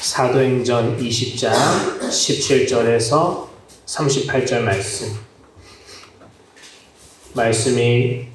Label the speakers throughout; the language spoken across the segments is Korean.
Speaker 1: 사도행전 20장 17절에서 38절 말씀이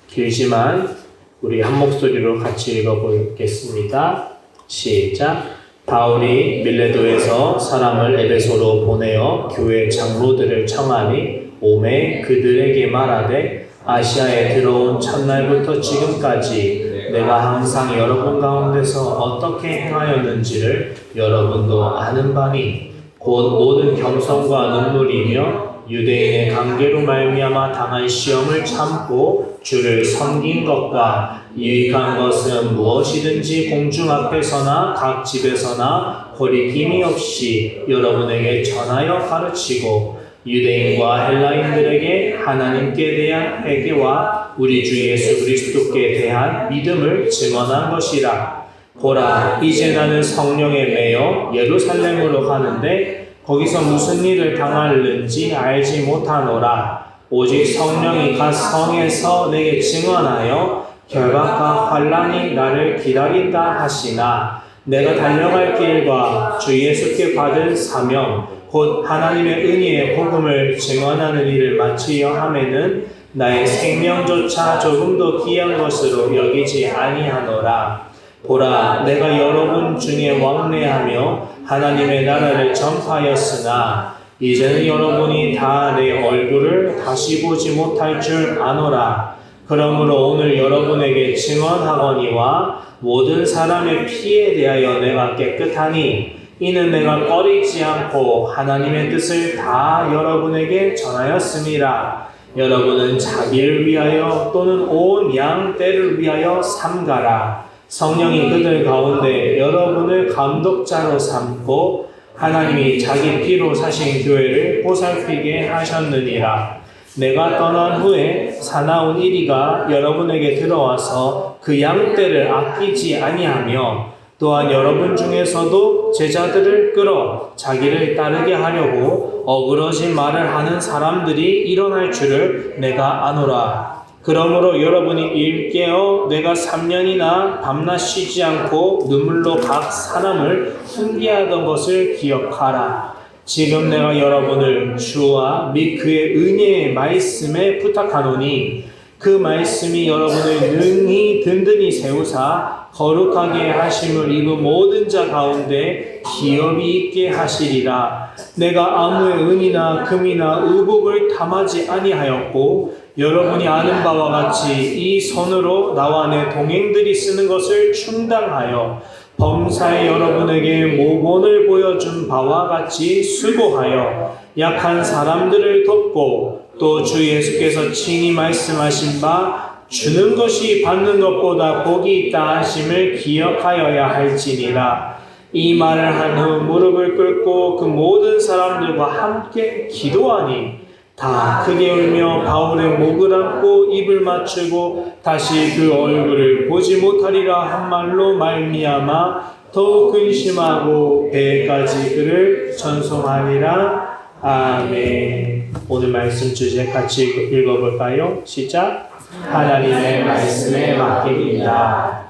Speaker 1: 길지만 우리 한 목소리로 같이 읽어보겠습니다. 시작. 바울이 밀레도에서 사람을 에베소로 보내어 교회 장로들을 청하니 오매 그들에게 말하되 아시아에 들어온 첫날부터 지금까지 내가 항상 여러분 가운데서 어떻게 행하였는지를 여러분도 아는 바니 곧 모든 겸손과 눈물이며 유대인의 관계로 말미암아 당한 시험을 참고 주를 섬긴 것과 유익한 것은 무엇이든지 공중 앞에서나 각 집에서나 거리낌이 없이 여러분에게 전하여 가르치고 유대인과 헬라인들에게 하나님께 대한 회개와 우리 주 예수 그리스도께 대한 믿음을 증언한 것이라. 보라, 이제 나는 성령에 매여 예루살렘으로 가는데 거기서 무슨 일을 당할는지 알지 못하노라. 오직 성령이 각 성에서 내게 증언하여 결박과 환난이 나를 기다린다 하시나 내가 달려갈 길과 주 예수께 받은 사명 곧 하나님의 은혜의 복음을 증언하는 일을 마치려 하면은 나의 생명조차 조금도 귀한 것으로 여기지 아니하노라. 보라, 내가 여러분 중에 왕래하며 하나님의 나라를 전파하였으나 이제는 여러분이 다 내 얼굴을 다시 보지 못할 줄 아노라. 그러므로 오늘 여러분에게 증언하거니와 모든 사람의 피에 대하여 내가 깨끗하니 이는 내가 꺼리지 않고 하나님의 뜻을 다 여러분에게 전하였음이라. 여러분은 자기를 위하여 또는 온 양 떼를 위하여 삼가라. 성령이 그들 가운데 여러분을 감독자로 삼고 하나님이 자기 피로 사신 교회를 보살피게 하셨느니라. 내가 떠난 후에 사나운 이리가 여러분에게 들어와서 그 양떼를 아끼지 아니하며 또한 여러분 중에서도 제자들을 끌어 자기를 따르게 하려고 어그러진 말을 하는 사람들이 일어날 줄을 내가 아노라. 그러므로 여러분이 일깨어 내가 3년이나 밤낮 쉬지 않고 눈물로 각 사람을 훈계하던 것을 기억하라. 지금 내가 여러분을 주와 및 그의 은혜의 말씀에 부탁하노니 그 말씀이 여러분을 능히 든든히 세우사 거룩하게 하심을 입은 모든 자 가운데 기업이 있게 하시리라. 내가 아무의 은이나 금이나 의복을 탐하지 아니하였고 여러분이 아는 바와 같이 이 손으로 나와 내 동행들이 쓰는 것을 충당하여 범사에 여러분에게 모본을 보여준 바와 같이 수고하여 약한 사람들을 돕고 또 주 예수께서 친히 말씀하신 바 주는 것이 받는 것보다 복이 있다 하심을 기억하여야 할지니라. 이 말을 한 후 무릎을 꿇고 그 모든 사람들과 함께 기도하니 다 크게 울며 바울의 목을 안고 입을 맞추고 다시 그 얼굴을 보지 못하리라 한 말로 말미암아 더욱 근심하고 배까지 그를 전송하니라. 아멘. 오늘 말씀 주제 같이 읽어볼까요? 시작. 하나님의 말씀에 맡깁니다.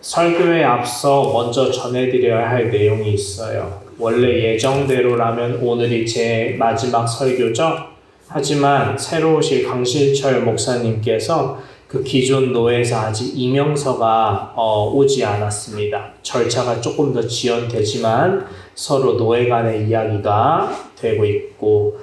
Speaker 1: 설교에 앞서 먼저 전해드려야 할 내용이 있어요. 원래 예정대로라면 오늘이 제 마지막 설교죠. 하지만 새로 오실 강실철 목사님께서 그 기존 노회에서 아직 이명서가 오지 않았습니다. 절차가 조금 더 지연되지만 서로 노회 간의 이야기가 되고 있고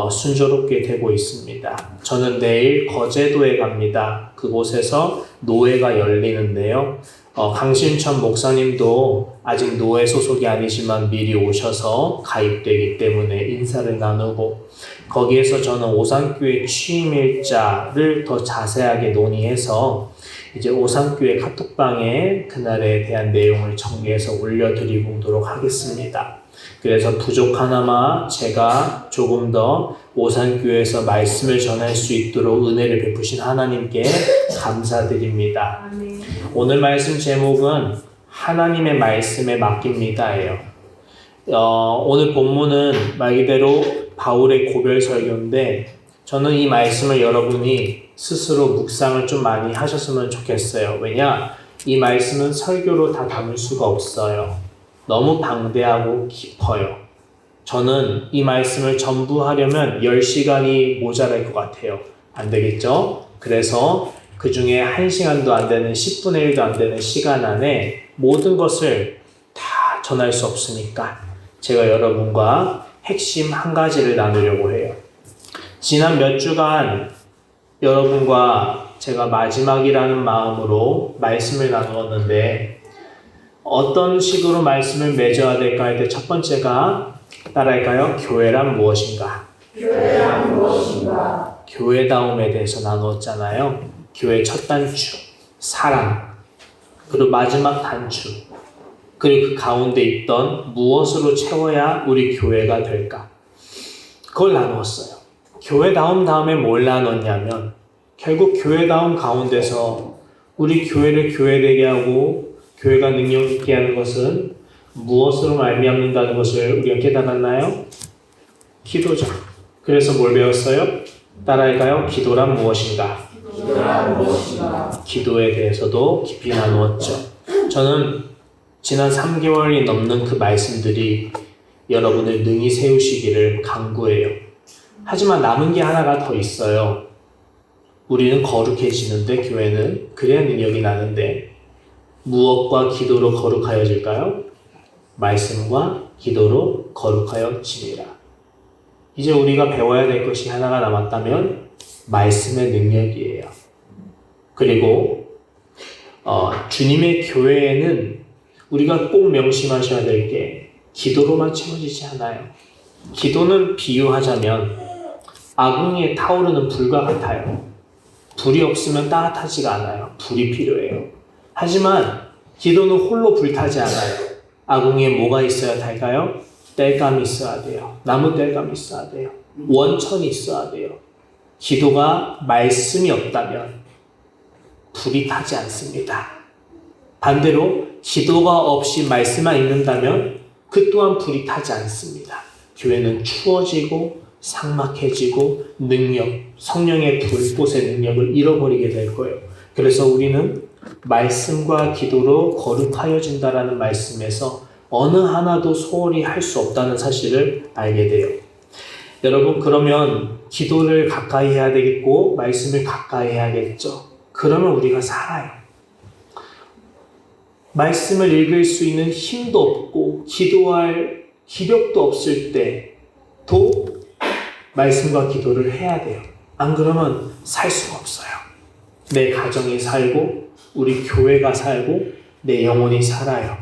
Speaker 1: 순조롭게 되고 있습니다. 저는 내일 거제도에 갑니다. 그곳에서 노회가 열리는데요. 강신천 목사님도 아직 노회 소속이 아니지만 미리 오셔서 가입되기 때문에 인사를 나누고 거기에서 저는 오산교회 취임일자를 더 자세하게 논의해서 이제 오산교회 카톡방에 그날에 대한 내용을 정리해서 올려드리도록 하겠습니다. 그래서 부족하나마 제가 조금 더 오산교회에서 말씀을 전할 수 있도록 은혜를 베푸신 하나님께 감사드립니다. 오늘 말씀 제목은 하나님의 말씀에 맡깁니다예요. 오늘 본문은 말 그대로 바울의 고별 설교인데 저는 이 말씀을 여러분이 스스로 묵상을 좀 많이 하셨으면 좋겠어요. 왜냐? 이 말씀은 설교로 다 담을 수가 없어요. 너무 방대하고 깊어요. 저는 이 말씀을 전부 하려면 10시간이 모자랄 것 같아요. 안 되겠죠? 그래서 그 중에 1시간도 안 되는 10분의 1도 안 되는 시간 안에 모든 것을 다 전할 수 없으니까 제가 여러분과 핵심 한 가지를 나누려고 해요. 지난 몇 주간 여러분과 제가 마지막이라는 마음으로 말씀을 나누었는데 어떤 식으로 말씀을 맺어야 될까 할 때 첫 번째가 따라할까요? 교회란 무엇인가?
Speaker 2: 교회란 무엇인가?
Speaker 1: 교회다움에 대해서 나누었잖아요. 교회 첫 단추, 사랑. 그리고 마지막 단추. 그리고 그 가운데 있던 무엇으로 채워야 우리 교회가 될까? 그걸 나누었어요. 교회다움 다음에 뭘 나눴냐면 결국 교회다움 가운데서 우리 교회를 교회되게 하고 교회가 능력 있게 하는 것은 무엇으로 말미암는다는 것을 우리가 깨달았나요? 기도죠. 그래서 뭘 배웠어요? 따라할까요? 기도란 무엇인가?
Speaker 2: 기도란 무엇인가?
Speaker 1: 기도에 대해서도 깊이 나누었죠. 저는 지난 3개월이 넘는 그 말씀들이 여러분을 능히 세우시기를 간구해요. 하지만 남은 게 하나가 더 있어요. 우리는 거룩해지는데 교회는 그래야 능력이 나는데 무엇과 기도로 거룩하여질까요? 말씀과 기도로 거룩하여지리라. 이제 우리가 배워야 될 것이 하나가 남았다면 말씀의 능력이에요. 그리고 주님의 교회에는 우리가 꼭 명심하셔야 될 게 기도로만 채워지지 않아요. 기도는 비유하자면 아궁이에 타오르는 불과 같아요. 불이 없으면 따뜻하지가 않아요. 불이 필요해요. 하지만 기도는 홀로 불타지 않아요. 아궁이에 뭐가 있어야 탈까요? 땔감이 있어야 돼요. 나무 땔감이 있어야 돼요. 원천이 있어야 돼요. 기도가 말씀이 없다면 불이 타지 않습니다. 반대로 기도가 없이 말씀만 읽는다면 그 또한 불이 타지 않습니다. 교회는 추워지고 삭막해지고 능력, 성령의 불꽃의 능력을 잃어버리게 될 거예요. 그래서 우리는 말씀과 기도로 거룩하여진다라는 말씀에서 어느 하나도 소홀히 할 수 없다는 사실을 알게 돼요. 여러분, 그러면 기도를 가까이 해야 되겠고 말씀을 가까이 해야겠죠. 그러면 우리가 살아요. 말씀을 읽을 수 있는 힘도 없고 기도할 기력도 없을 때도 말씀과 기도를 해야 돼요. 안 그러면 살 수가 없어요. 내 가정이 살고 우리 교회가 살고 내 영혼이 살아요.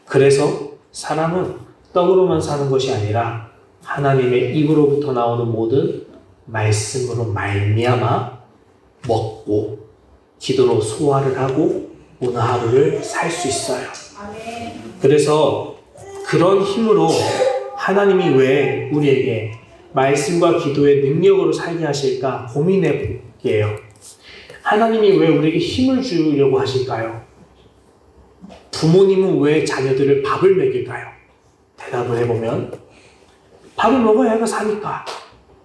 Speaker 1: 그래서 사람은 떡으로만 사는 것이 아니라 하나님의 입으로부터 나오는 모든 말씀으로 말미암아 먹고 기도로 소화를 하고 오늘 하루를 살 수 있어요. 그래서 그런 힘으로 하나님이 왜 우리에게 말씀과 기도의 능력으로 살게 하실까 고민해 볼게요. 하나님이 왜 우리에게 힘을 주려고 하실까요? 부모님은 왜 자녀들을 밥을 먹일까요? 대답을 해보면 밥을 먹어야 애가 사니까.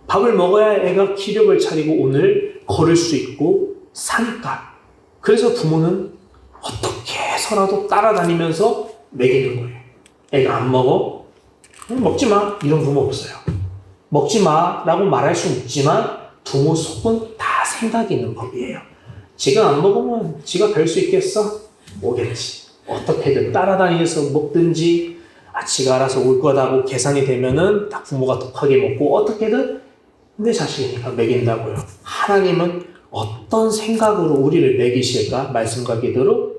Speaker 1: 밥을 먹어야 애가 기력을 차리고 오늘 걸을 수 있고 사니까. 그래서 부모는 어떻게 해서라도 따라다니면서 먹이는 거예요. 애가 안 먹어? 먹지 마. 이런 부모 없어요. 먹지 마 라고 말할 수는 있지만 부모 속은 다 생각이 있는 법이에요. 지가 안 먹으면 지가 별 수 있겠어? 오겠지. 어떻게든 따라다니면서 먹든지 지가 알아서 올 거다고 계산이 되면은 딱 부모가 독하게 먹고 어떻게든 내 자식이니까 먹인다고요. 하나님은 어떤 생각으로 우리를 먹이실까? 말씀과 기도로?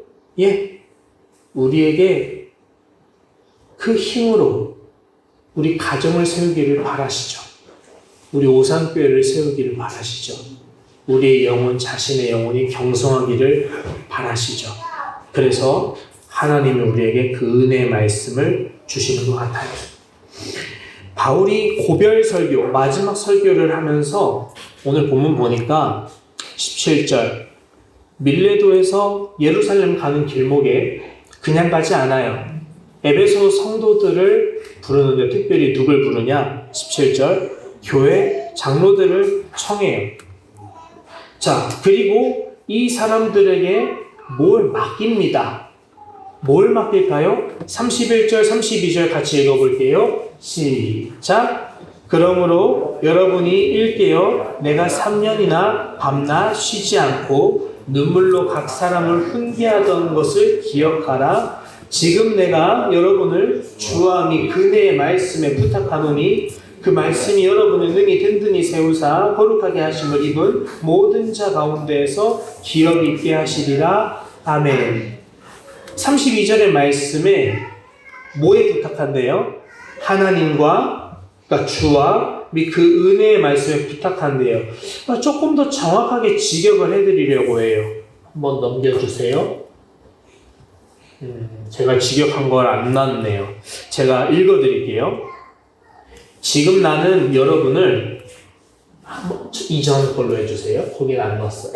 Speaker 1: 우리에게 그 힘으로 우리 가정을 세우기를 바라시죠. 우리 오산교회를 세우기를 바라시죠. 우리의 영혼, 자신의 영혼이 경성하기를 바라시죠. 그래서 하나님이 우리에게 그 은혜의 말씀을 주시는 것 같아요. 바울이 고별 설교, 마지막 설교를 하면서 오늘 본문 보니까 17절 밀레도에서 예루살렘 가는 길목에 그냥 가지 않아요. 에베소 성도들을 부르는데 특별히 누굴 부르냐? 17절 교회 장로들을 청해요. 자, 그리고 이 사람들에게 뭘 맡깁니다. 뭘 맡길까요? 31절, 32절 같이 읽어볼게요. 시작. 그러므로 여러분이 일깨어 내가 3년이나 밤낮 쉬지 않고 눈물로 각 사람을 훈계하던 것을 기억하라. 지금 내가 여러분을 주와 및 그네의 말씀에 부탁하노니 그 말씀이 여러분을 능히 든든히 세우사 거룩하게 하심을 입은 모든 자 가운데에서 기억 있게 하시리라. 아멘. 32절의 말씀에 뭐에 부탁한대요? 하나님과, 그러니까 주와 및 그 은혜의 말씀에 부탁한대요. 조금 더 정확하게 직역을 해드리려고 해요. 한번 넘겨주세요. 제가 직역한 걸 안 놨네요. 제가 읽어드릴게요. 지금 나는 여러분을 이전 걸로 해주세요. 거기는 안 넣었어요.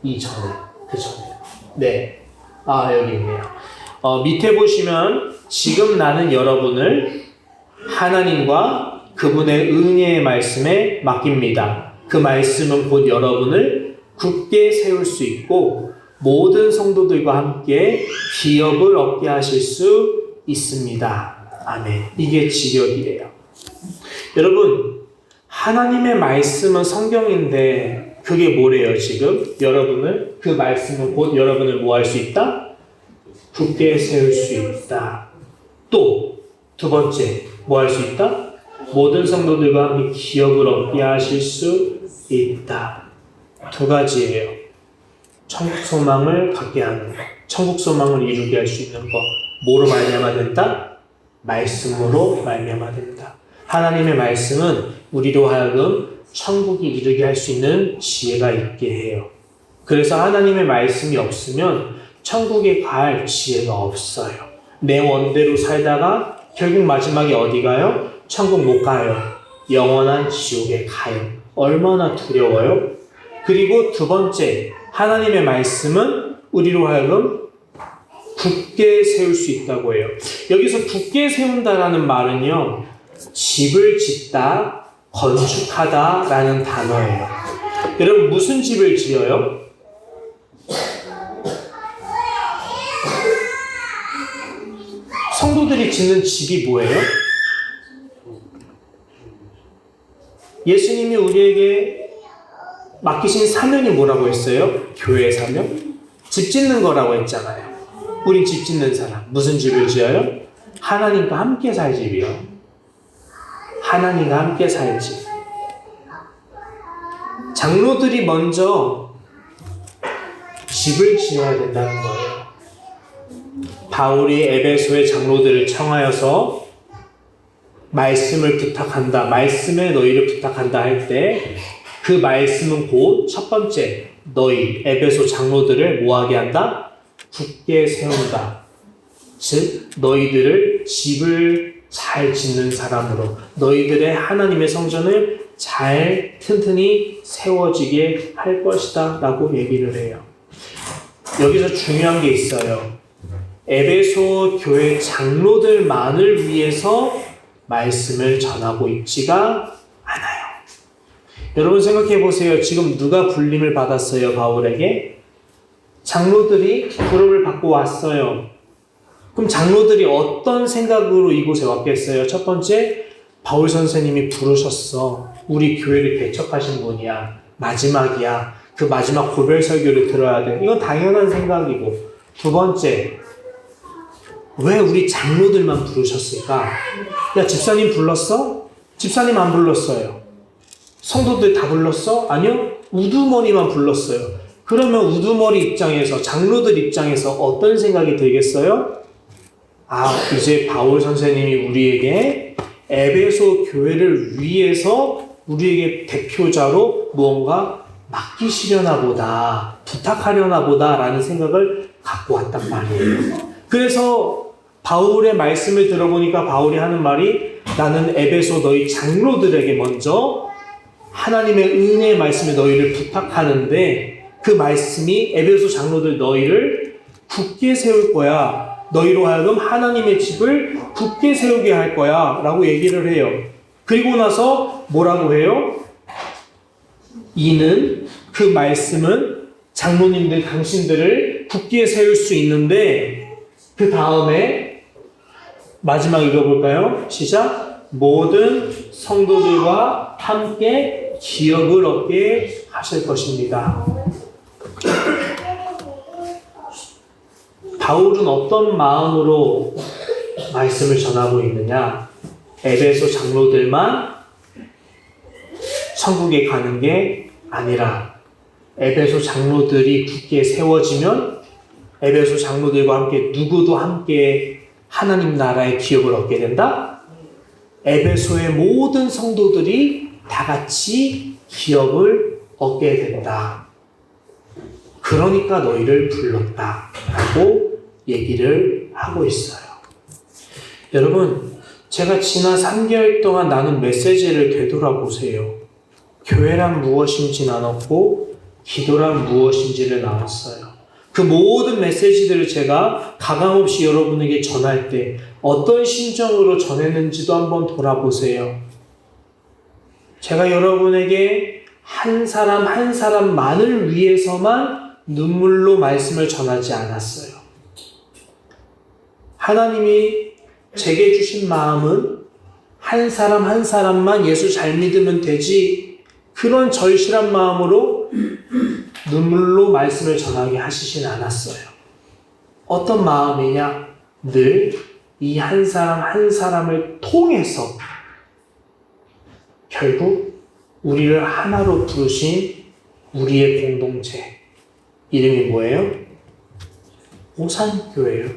Speaker 1: 이전에, 그 전에. 네. 여기 있네요. 밑에 보시면 지금 나는 여러분을 하나님과 그분의 은혜의 말씀에 맡깁니다. 그 말씀은 곧 여러분을 굳게 세울 수 있고 모든 성도들과 함께 기업을 얻게 하실 수 있습니다. 아멘. 이게 직역이에요. 여러분, 하나님의 말씀은 성경인데 그게 뭐래요 지금? 여러분을, 그 말씀은 곧 여러분을 뭐 할 수 있다? 굳게 세울 수 있다. 또 두 번째, 뭐 할 수 있다? 모든 성도들과 함께 기업을 얻게 하실 수 있다. 두 가지예요. 천국 소망을 갖게 하는 것, 천국 소망을 이루게 할 수 있는 것. 뭐로 말미암아 된다? 말씀으로 말미암아 된다. 하나님의 말씀은 우리로 하여금 천국이 이르게 할 수 있는 지혜가 있게 해요. 그래서 하나님의 말씀이 없으면 천국에 갈 지혜가 없어요. 내 원대로 살다가 결국 마지막에 어디 가요? 천국 못 가요. 영원한 지옥에 가요. 얼마나 두려워요? 그리고 두 번째, 하나님의 말씀은 우리로 하여금 굳게 세울 수 있다고 해요. 여기서 굳게 세운다라는 말은요, 집을 짓다, 건축하다 라는 단어예요. 여러분, 무슨 집을 지어요? 성도들이 짓는 집이 뭐예요? 예수님이 우리에게 맡기신 사명이 뭐라고 했어요? 교회 사명? 집 짓는 거라고 했잖아요. 우린 집 짓는 사람. 무슨 집을 지어요? 하나님과 함께 살 집이요. 하나님과 함께 살 집. 장로들이 먼저 집을 지어야 된다는 거예요. 바울이 에베소의 장로들을 청하여서 말씀을 부탁한다, 말씀에 너희를 부탁한다 할 때 그 말씀은 곧 첫 번째, 너희 에베소 장로들을 뭐하게 한다? 굳게 세운다. 즉 너희들을 집을 잘 짓는 사람으로, 너희들의 하나님의 성전을 잘 튼튼히 세워지게 할 것이다 라고 얘기를 해요. 여기서 중요한 게 있어요. 에베소 교회 장로들만을 위해서 말씀을 전하고 있지가 않아요. 여러분 생각해 보세요. 지금 누가 불림을 받았어요? 바울에게? 장로들이 부름을 받고 왔어요. 그럼 장로들이 어떤 생각으로 이곳에 왔겠어요? 첫 번째, 바울 선생님이 부르셨어. 우리 교회를 개척하신 분이야. 마지막이야. 그 마지막 고별 설교를 들어야 돼. 이건 당연한 생각이고. 두 번째, 왜 우리 장로들만 부르셨을까? 야, 집사님 불렀어? 집사님 안 불렀어요. 성도들 다 불렀어? 아니요. 우두머리만 불렀어요. 그러면 우두머리 입장에서, 장로들 입장에서 어떤 생각이 들겠어요? 이제 바울 선생님이 우리에게 에베소 교회를 위해서 우리에게 대표자로 무언가 맡기시려나 보다, 부탁하려나 보다 라는 생각을 갖고 왔단 말이에요. 그래서 바울의 말씀을 들어보니까 바울이 하는 말이, 나는 에베소 너희 장로들에게 먼저 하나님의 은혜의 말씀에 너희를 부탁하는데 그 말씀이 에베소 장로들 너희를 굳게 세울 거야. 너희로 하여금 하나님의 집을 굳게 세우게 할 거야 라고 얘기를 해요. 그리고 나서 뭐라고 해요? 이는, 그 말씀은 장로님들 당신들을 굳게 세울 수 있는데 그 다음에 마지막 읽어볼까요? 시작. 모든 성도들과 함께 기업을 얻게 하실 것입니다. 바울은 어떤 마음으로 말씀을 전하고 있느냐? 에베소 장로들만 천국에 가는 게 아니라 에베소 장로들이 굳게 세워지면 에베소 장로들과 함께 누구도 함께 하나님 나라의 기업을 얻게 된다? 에베소의 모든 성도들이 다 같이 기업을 얻게 된다. 그러니까 너희를 불렀다 라고 얘기를 하고 있어요. 여러분, 제가 지난 3개월 동안 나눈 메시지를 되돌아보세요. 교회란 무엇인지 나눴고 기도란 무엇인지를 나눴어요. 그 모든 메시지들을 제가 가감없이 여러분에게 전할 때 어떤 심정으로 전했는지도 한번 돌아보세요. 제가 여러분에게 한 사람 한 사람만을 위해서만 눈물로 말씀을 전하지 않았어요. 하나님이 제게 주신 마음은 한 사람 한 사람만 예수 잘 믿으면 되지, 그런 절실한 마음으로 눈물로 말씀을 전하게 하시진 않았어요. 어떤 마음이냐? 늘 이 한 사람 한 사람을 통해서 결국 우리를 하나로 부르신 우리의 공동체, 이름이 뭐예요? 오산교회예요.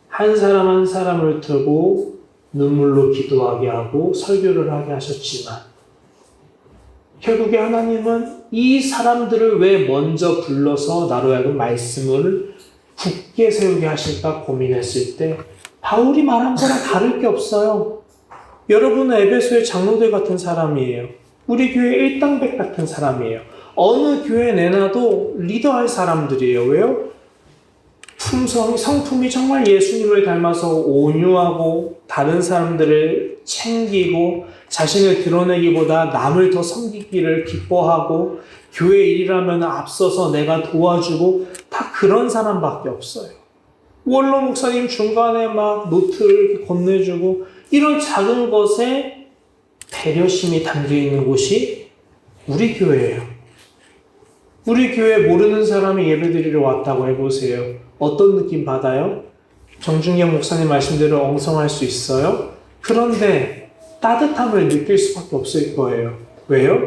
Speaker 1: 한 사람 한 사람을 두고 눈물로 기도하게 하고 설교를 하게 하셨지만 결국에 하나님은 이 사람들을 왜 먼저 불러서 나로 하여금 말씀을 굳게 세우게 하실까 고민했을 때 바울이 말한 거랑 다를 게 없어요. 여러분은 에베소의 장로들 같은 사람이에요. 우리 교회 일당백 같은 사람이에요. 어느 교회 내놔도 리더할 사람들이에요. 왜요? 성품이 정말 예수님을 닮아서 온유하고 다른 사람들을 챙기고 자신을 드러내기보다 남을 더 섬기기를 기뻐하고 교회 일이라면 앞서서 내가 도와주고 다 그런 사람밖에 없어요. 원로 목사님 중간에 막 노트를 건네주고 이런 작은 것에 배려심이 담겨있는 곳이 우리 교회예요. 우리 교회 모르는 사람이 예배드리러 왔다고 해보세요. 어떤 느낌 받아요? 정중경 목사님 말씀대로 엉성할 수 있어요. 그런데 따뜻함을 느낄 수밖에 없을 거예요. 왜요?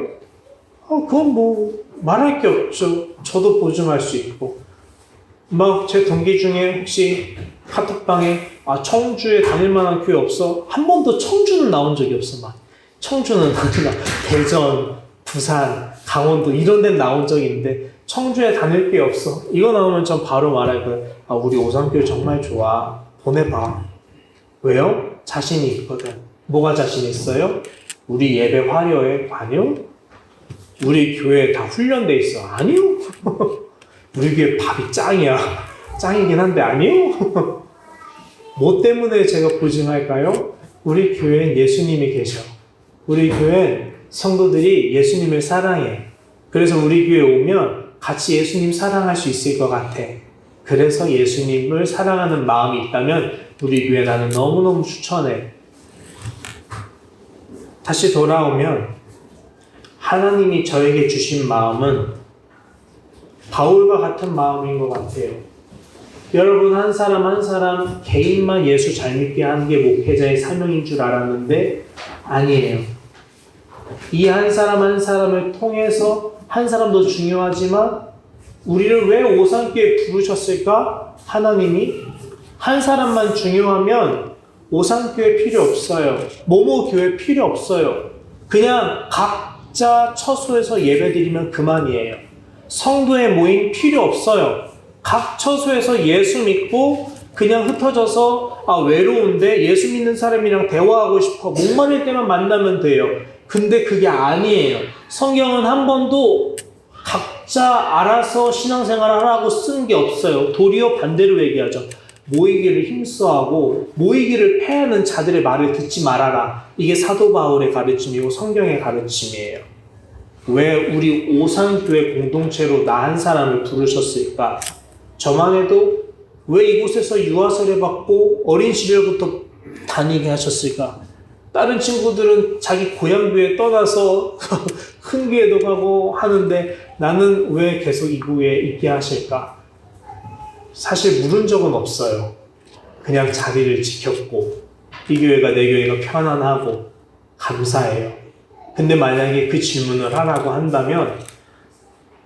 Speaker 1: 그건 뭐 말할 게 없죠. 저도 보증할 수 있고. 막 제 동기 중에 혹시 카톡방에 청주에 다닐 만한 교회 없어? 한 번도 청주는 나온 적이 없어. 막 청주는 대전, 부산, 강원도 이런 데는 나온 적이 있는데 청주에 다닐 게 없어. 이거 나오면 전 바로 말할 거예요. 우리 오산교회 정말 좋아. 보내봐. 왜요? 자신이 있거든. 뭐가 자신 있어요? 우리 예배 화려해? 아니요. 우리 교회 다 훈련돼 있어? 아니요. 우리 교회 밥이 짱이야. 짱이긴 한데 아니요. 뭐 때문에 제가 보증할까요? 우리 교회엔 예수님이 계셔. 우리 교회엔 성도들이 예수님을 사랑해. 그래서 우리 교회 오면 같이 예수님 사랑할 수 있을 것 같아. 그래서 예수님을 사랑하는 마음이 있다면 우리 교회 나는 너무너무 추천해. 다시 돌아오면 하나님이 저에게 주신 마음은 바울과 같은 마음인 것 같아요. 여러분 한 사람 한 사람 개인만 예수 잘 믿게 하는 게 목회자의 사명인 줄 알았는데 아니에요. 이 한 사람 한 사람을 통해서 한 사람도 중요하지만 우리를 왜 오산교회에 부르셨을까? 하나님이 한 사람만 중요하면 오산교회 필요 없어요. 모모교회 필요 없어요. 그냥 각자 처소에서 예배드리면 그만이에요. 성도의 모임 필요 없어요. 각 처소에서 예수 믿고 그냥 흩어져서 외로운데 예수 믿는 사람이랑 대화하고 싶어 목마를 때만 만나면 돼요. 근데 그게 아니에요. 성경은 한 번도 각자 알아서 신앙생활 하라고 쓴 게 없어요. 도리어 반대로 얘기하죠. 모이기를 힘써하고 모이기를 패하는 자들의 말을 듣지 말아라. 이게 사도 바울의 가르침이고 성경의 가르침이에요. 왜 우리 오산교회 공동체로 나 한 사람을 부르셨을까? 저만 해도 왜 이곳에서 유아세례 받고 어린 시절부터 다니게 하셨을까? 다른 친구들은 자기 고향교회 떠나서 큰 교회도 가고 하는데 나는 왜 계속 이 교회에 있게 하실까? 사실 물은 적은 없어요. 그냥 자리를 지켰고 이 교회가 내 교회가 편안하고 감사해요. 근데 만약에 그 질문을 하라고 한다면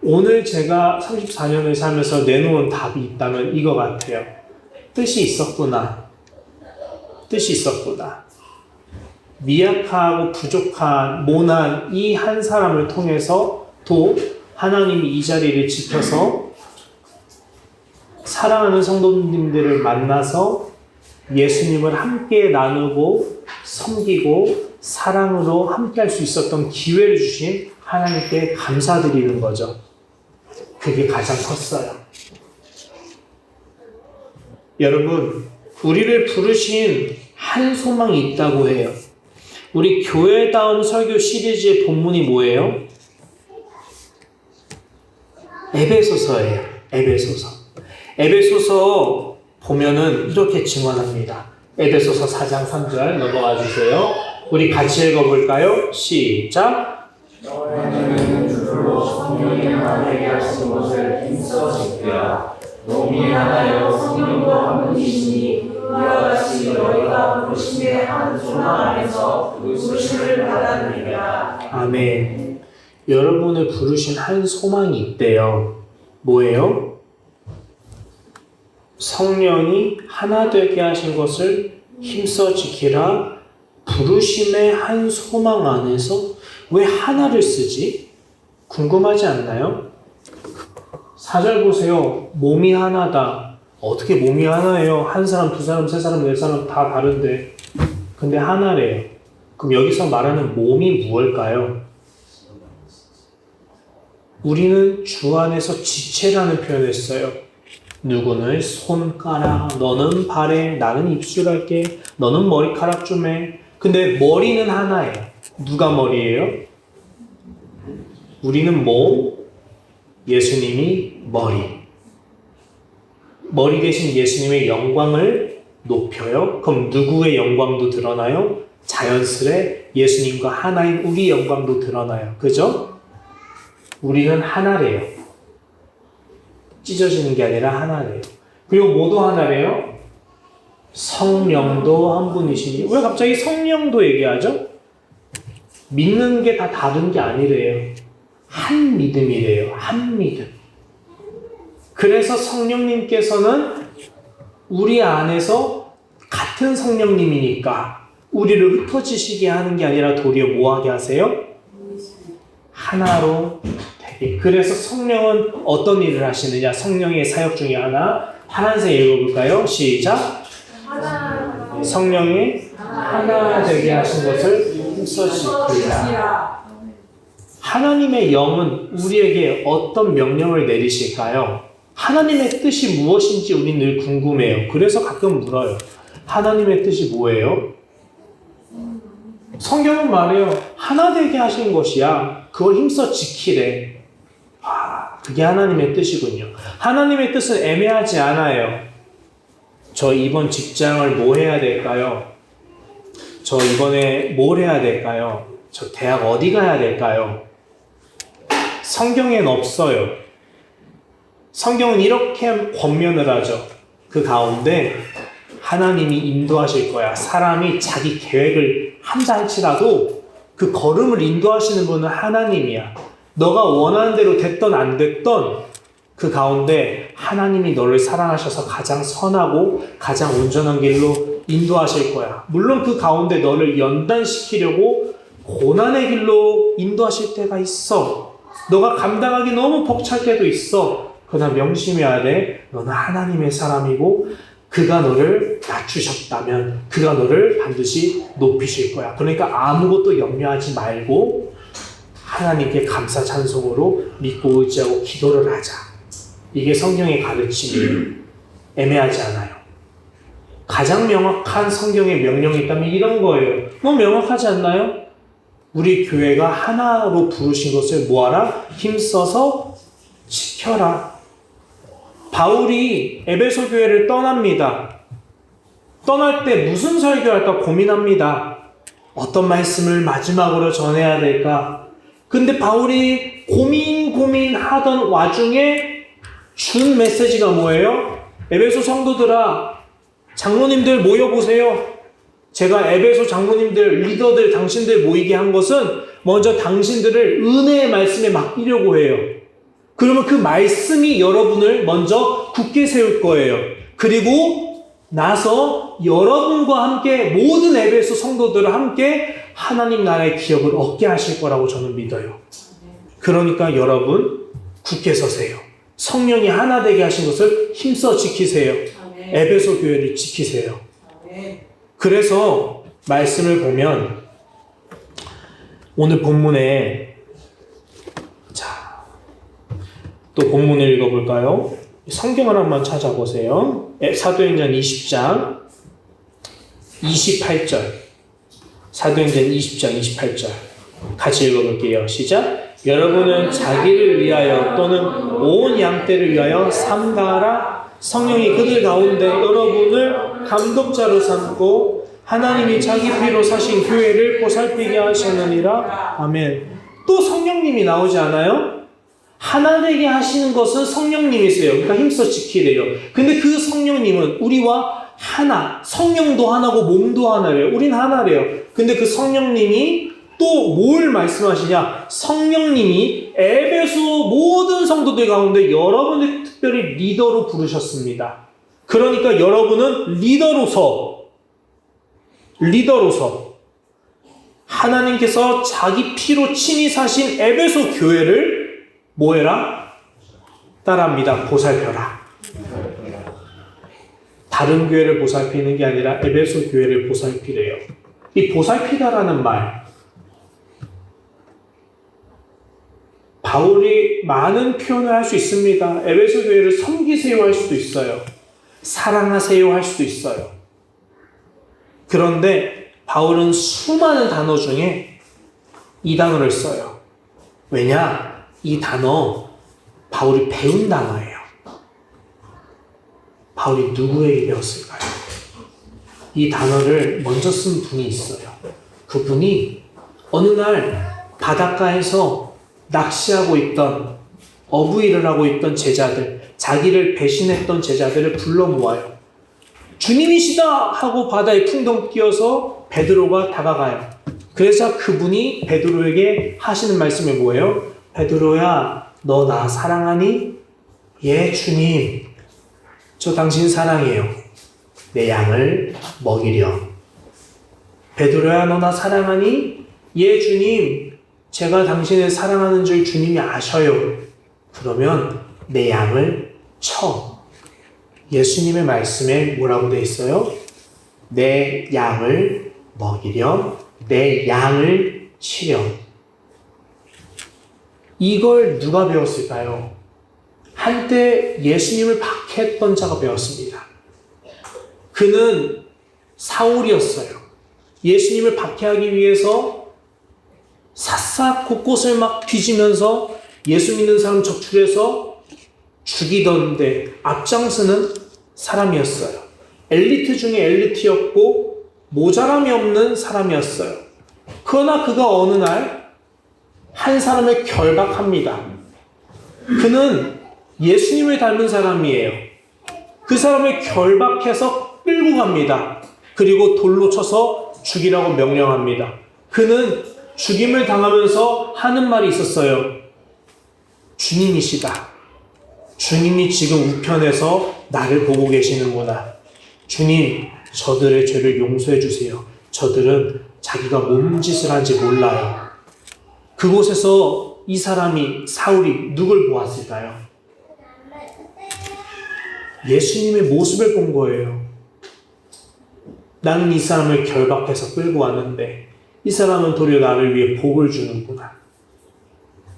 Speaker 1: 오늘 제가 34년을 살면서 내놓은 답이 있다면 이거 같아요. 뜻이 있었구나. 뜻이 있었구나. 미약하고 부족한 모난 이 한 사람을 통해서 또 하나님이 이 자리를 지켜서 사랑하는 성도님들을 만나서 예수님을 함께 나누고 섬기고 사랑으로 함께 할 수 있었던 기회를 주신 하나님께 감사드리는 거죠. 그게 가장 컸어요. 여러분, 우리를 부르신 한 소망이 있다고 해요. 우리 교회다운 설교 시리즈의 본문이 뭐예요? 에베소서예요. 에베소서. 에베소서 보면은 이렇게 증언합니다. 에베소서 4장 3절 넘어가 주세요. 우리 같이 읽어볼까요? 시작.
Speaker 2: 너희는 주로 성령이 하나되게 하신 것을 힘써 지키라. 몸이 하나여 성령도 한 분이시니 이와 같이 너희가 부르심의 한 소망 안에서 부르심을 받았느니라.
Speaker 1: 아멘. 여러분을 부르신 한 소망이 있대요. 뭐예요? 성령이 하나 되게 하신 것을 힘써 지키라. 부르심의 한 소망 안에서 왜 하나를 쓰지? 궁금하지 않나요? 4절 보세요. 몸이 하나다. 어떻게 몸이 하나예요? 한 사람, 두 사람, 세 사람, 네 사람 다 다른데. 근데 하나래요. 그럼 여기서 말하는 몸이 무엇일까요? 우리는 주 안에서 지체라는 표현을 써요. 누구는 손가락, 너는 발에, 나는 입술 할게, 너는 머리카락 좀 해. 근데 머리는 하나예요. 누가 머리예요? 우리는 몸, 예수님이 머리. 머리 대신 예수님의 영광을 높여요. 그럼 누구의 영광도 드러나요? 자연스레 예수님과 하나인 우리 영광도 드러나요. 그죠? 우리는 하나래요. 찢어지는 게 아니라 하나래요. 그리고 뭐도 하나래요? 성령도 한 분이시니. 왜 갑자기 성령도 얘기하죠? 믿는 게 다 다른 게 아니래요. 한 믿음이래요. 한 믿음. 그래서 성령님께서는 우리 안에서 같은 성령님이니까 우리를 흩어지시게 하는 게 아니라 도리어 뭐하게 하세요? 하나로 되게. 그래서 성령은 어떤 일을 하시느냐? 성령의 사역 중에 하나. 파란색 읽어볼까요? 시작. 성령이 하나 되게 하신 것을 힘써 지키라. 하나님의 영은 우리에게 어떤 명령을 내리실까요? 하나님의 뜻이 무엇인지 우리는 늘 궁금해요. 그래서 가끔 물어요. 하나님의 뜻이 뭐예요? 성경은 말해요. 하나 되게 하신 것이야. 그걸 힘써 지키래. 그게 하나님의 뜻이군요. 하나님의 뜻은 애매하지 않아요. 저 이번 직장을 뭐 해야 될까요? 저 이번에 뭘 해야 될까요? 저 대학 어디 가야 될까요? 성경엔 없어요. 성경은 이렇게 권면을 하죠. 그 가운데 하나님이 인도하실 거야. 사람이 자기 계획을 한다 할지라도 그 걸음을 인도하시는 분은 하나님이야. 너가 원하는 대로 됐던 안 됐던 그 가운데 하나님이 너를 사랑하셔서 가장 선하고 가장 온전한 길로 인도하실 거야. 물론 그 가운데 너를 연단시키려고 고난의 길로 인도하실 때가 있어. 너가 감당하기 너무 벅찰 때도 있어. 그러나 명심해야 돼. 너는 하나님의 사람이고 그가 너를 낮추셨다면 그가 너를 반드시 높이실 거야. 그러니까 아무것도 염려하지 말고 하나님께 감사 찬송으로 믿고 의지하고 기도를 하자. 이게 성경의 가르침이에요. 애매하지 않아요. 가장 명확한 성경의 명령이 있다면 이런 거예요. 너무 명확하지 않나요? 우리 교회가 하나로 부르신 것을 뭐하라? 힘써서 지켜라. 바울이 에베소 교회를 떠납니다. 떠날 때 무슨 설교할까 고민합니다. 어떤 말씀을 마지막으로 전해야 될까? 근데 바울이 고민하던 와중에 준 메시지가 뭐예요? 에베소 성도들아, 장로님들 모여보세요. 제가 에베소 장로님들, 리더들, 당신들 모이게 한 것은 먼저 당신들을 은혜의 말씀에 맡기려고 해요. 그러면 그 말씀이 여러분을 먼저 굳게 세울 거예요. 그리고 나서 여러분과 함께 모든 에베소 성도들을 함께 하나님 나라의 기업을 얻게 하실 거라고 저는 믿어요. 그러니까 여러분 굳게 서세요. 성령이 하나 되게 하신 것을 힘써 지키세요. 에베소 교회를 지키세요. 그래서 말씀을 보면 오늘 본문에 또 본문을 읽어볼까요? 성경을 한번 찾아보세요. 사도행전 20장 28절. 사도행전 20장 28절. 같이 읽어볼게요. 시작. 여러분은 자기를 위하여 또는 온 양떼를 위하여 삼가하라. 성령이 그들 가운데 여러분을 감독자로 삼고 하나님이 자기 피로 사신 교회를 보살피게 하셨느니라. 아멘. 또 성령님이 나오지 않아요? 하나 되게 하시는 것은 성령님이세요. 그러니까 힘써 지키래요. 근데 그 성령님은 우리와 하나, 성령도 하나고 몸도 하나래요. 우린 하나래요. 근데 그 성령님이 또 뭘 말씀하시냐? 성령님이 에베소 모든 성도들 가운데 여러분을 특별히 리더로 부르셨습니다. 그러니까 여러분은 리더로서 하나님께서 자기 피로 친히 사신 에베소 교회를 뭐해라? 따라합니다. 보살펴라. 다른 교회를 보살피는 게 아니라 에베소 교회를 보살피래요. 이 보살피다라는 말, 바울이 많은 표현을 할 수 있습니다. 에베소 교회를 섬기세요 할 수도 있어요. 사랑하세요 할 수도 있어요. 그런데 바울은 수많은 단어 중에 이 단어를 써요. 왜냐? 이 단어 바울이 배운 단어예요. 바울이 누구에게 배웠을까요? 이 단어를 먼저 쓴 분이 있어요. 그분이 어느 날 바닷가에서 낚시하고 있던, 어부일을 하고 있던 제자들, 자기를 배신했던 제자들을 불러 모아요. 주님이시다 하고 바다에 풍덩 뛰어서 베드로가 다가가요. 그래서 그분이 베드로에게 하시는 말씀이 뭐예요? 베드로야, 너 나 사랑하니? 예, 주님. 저 당신 사랑해요. 내 양을 먹이렴. 베드로야, 너 나 사랑하니? 예, 주님. 제가 당신을 사랑하는 줄 주님이 아셔요. 그러면 내 양을 쳐. 예수님의 말씀에 뭐라고 돼 있어요? 내 양을 먹이렴. 내 양을 치렴. 이걸 누가 배웠을까요? 한때 예수님을 박해했던 자가 배웠습니다. 그는 사울이었어요. 예수님을 박해하기 위해서 샅샅 곳곳을 막 뒤지면서 예수 믿는 사람 적출해서 죽이던데 앞장서는 사람이었어요. 엘리트 중에 엘리트였고 모자람이 없는 사람이었어요. 그러나 그가 어느 날 한 사람을 결박합니다. 그는 예수님을 닮은 사람이에요. 그 사람을 결박해서 끌고 갑니다. 그리고 돌로 쳐서 죽이라고 명령합니다. 그는 죽임을 당하면서 하는 말이 있었어요. 주님이시다. 주님이 지금 우편에서 나를 보고 계시는구나. 주님, 저들의 죄를 용서해 주세요. 저들은 자기가 뭔 짓을 한지 몰라요. 그곳에서 이 사람이, 사울이 누굴 보았을까요? 예수님의 모습을 본 거예요. 나는 이 사람을 결박해서 끌고 왔는데 이 사람은 도리어 나를 위해 복을 주는구나.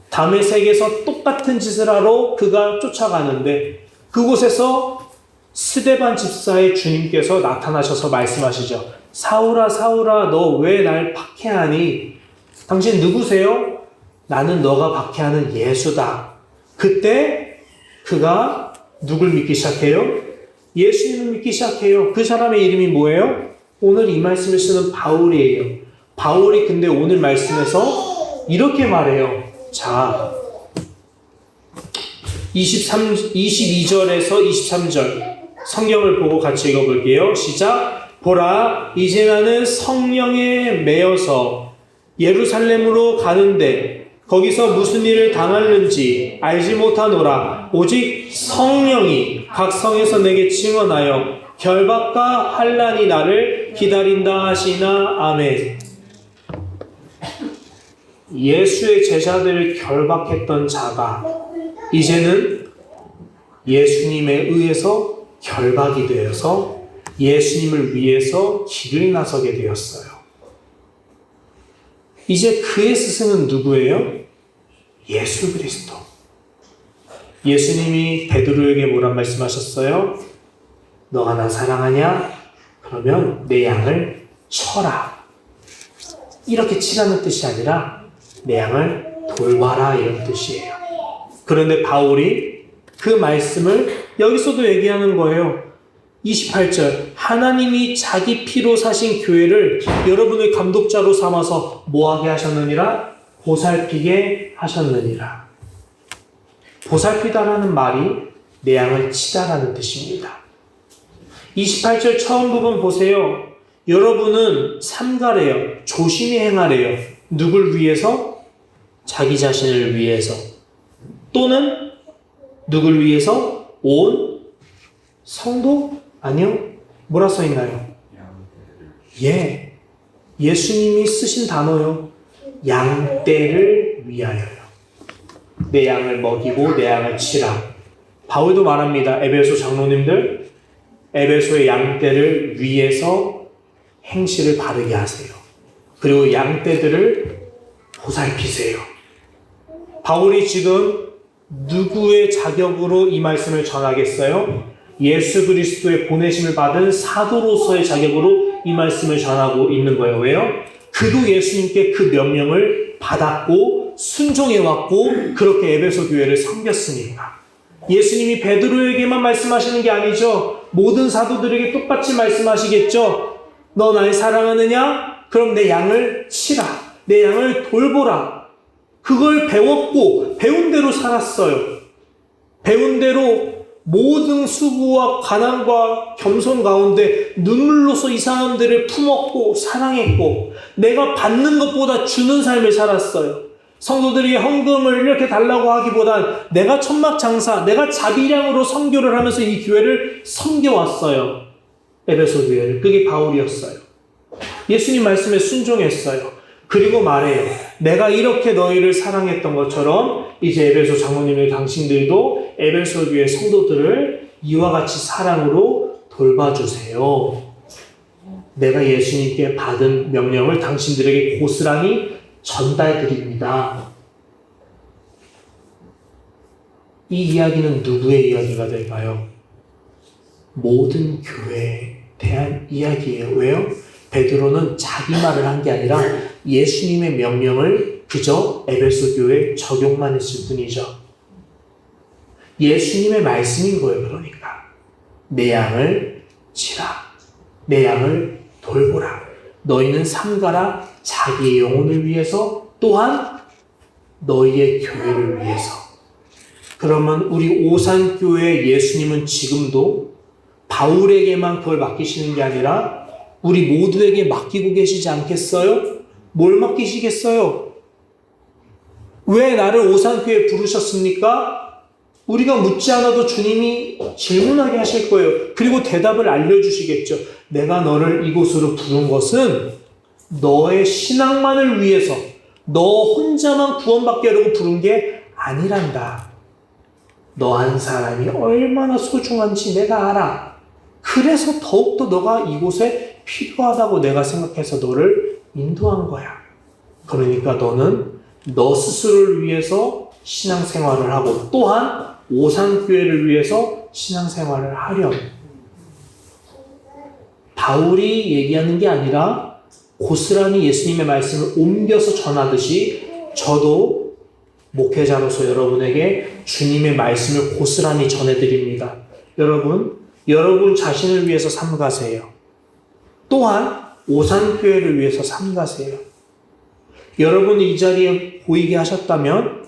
Speaker 1: 다메섹에서 똑같은 짓을 하러 그가 쫓아가는데 그곳에서 스데반 집사의 주님께서 나타나셔서 말씀하시죠. 사울아, 사울아, 너 왜 날 박해하니? 당신 누구세요? 나는 너가 박해하는 예수다. 그때 그가 누굴 믿기 시작해요? 예수님을 믿기 시작해요. 그 사람의 이름이 뭐예요? 오늘 이 말씀을 쓰는 바울이에요. 바울이 근데 오늘 말씀에서 이렇게 말해요. 자, 22절에서 23절 성경을 보고 같이 읽어볼게요. 시작. 보라, 이제 나는 성령에 매여서 예루살렘으로 가는데 거기서 무슨 일을 당하는지 알지 못하노라. 오직 성령이 각 성에서 내게 증언하여 결박과 환난이 나를 기다린다 하시나. 아멘. 예수의 제자들을 결박했던 자가 이제는 예수님에 의해서 결박이 되어서 예수님을 위해서 길을 나서게 되었어요. 이제 그의 스승은 누구예요? 예수 그리스도. 예수님이 베드로에게 뭐란 말씀하셨어요? 너가 나 사랑하냐? 그러면 내 양을 쳐라. 이렇게 치라는 뜻이 아니라 내 양을 돌봐라 이런 뜻이에요. 그런데 바울이 그 말씀을 여기서도 얘기하는 거예요. 28절 하나님이 자기 피로 사신 교회를 여러분의 감독자로 삼아서 뭐하게 하셨느니라? 보살피게 하셨느니라. 보살피다라는 말이 내 양을 치다라는 뜻입니다. 28절 처음 부분 보세요. 여러분은 삼가래요. 조심히 행하래요. 누굴 위해서? 자기 자신을 위해서. 또는 누굴 위해서? 온 성도? 아니요. 뭐라 써있나요? 예. 예수님이 쓰신 단어요. 양떼를 위하여요. 내 양을 먹이고 내 양을 치라. 바울도 말합니다. 에베소 장로님들, 에베소의 양떼를 위해서 행실을 바르게 하세요. 그리고 양떼들을 보살피세요. 바울이 지금 누구의 자격으로 이 말씀을 전하겠어요? 예수 그리스도의 보내심을 받은 사도로서의 자격으로 이 말씀을 전하고 있는 거예요. 왜요? 그도 예수님께 그 명령을 받았고 순종해왔고 그렇게 에베소 교회를 섬겼으니까. 예수님이 베드로에게만 말씀하시는 게 아니죠. 모든 사도들에게 똑같이 말씀하시겠죠. 너 날 사랑하느냐? 그럼 내 양을 치라. 내 양을 돌보라. 그걸 배웠고 배운 대로 살았어요. 배운 대로 모든 수고와 가난과 겸손 가운데 눈물로서 이 사람들을 품었고 사랑했고 내가 받는 것보다 주는 삶을 살았어요. 성도들이 헌금을 이렇게 달라고 하기보단 내가 천막장사, 내가 자비량으로 선교를 하면서 이 교회를 섬겨왔어요. 에베소 교회를. 그게 바울이었어요. 예수님 말씀에 순종했어요. 그리고 말해요. 내가 이렇게 너희를 사랑했던 것처럼 이제 에베소 장로님의 당신들도 에베소 교회 성도들을 이와 같이 사랑으로 돌봐주세요. 내가 예수님께 받은 명령을 당신들에게 고스란히 전달드립니다. 이 이야기는 누구의 이야기가 될까요? 모든 교회에 대한 이야기예요. 왜요? 베드로는 자기 말을 한 게 아니라 예수님의 명령을 그저 에베소 교회에 적용만 했을 뿐이죠. 예수님의 말씀인 거예요. 그러니까 내 양을 치라. 내 양을 돌보라. 너희는 삼가라. 자기의 영혼을 위해서 또한 너희의 교회를 위해서. 그러면 우리 오산교회 예수님은 지금도 바울에게만 그걸 맡기시는 게 아니라 우리 모두에게 맡기고 계시지 않겠어요? 뭘 맡기시겠어요? 왜 나를 오산교회에 부르셨습니까? 우리가 묻지 않아도 주님이 질문하게 하실 거예요. 그리고 대답을 알려주시겠죠. 내가 너를 이곳으로 부른 것은 너의 신앙만을 위해서 너 혼자만 구원받게 하려고 부른 게 아니란다. 너 한 사람이 얼마나 소중한지 내가 알아. 그래서 더욱더 너가 이곳에 필요하다고 내가 생각해서 너를 인도한 거야. 그러니까 너는 너 스스로를 위해서 신앙생활을 하고 또한 오산교회를 위해서 신앙생활을 하렴. 바울이 얘기하는 게 아니라 고스란히 예수님의 말씀을 옮겨서 전하듯이 저도 목회자로서 여러분에게 주님의 말씀을 고스란히 전해드립니다. 여러분 자신을 위해서 삼가세요. 또한 오산교회를 위해서 삼가세요. 여러분이 이 자리에 보이게 하셨다면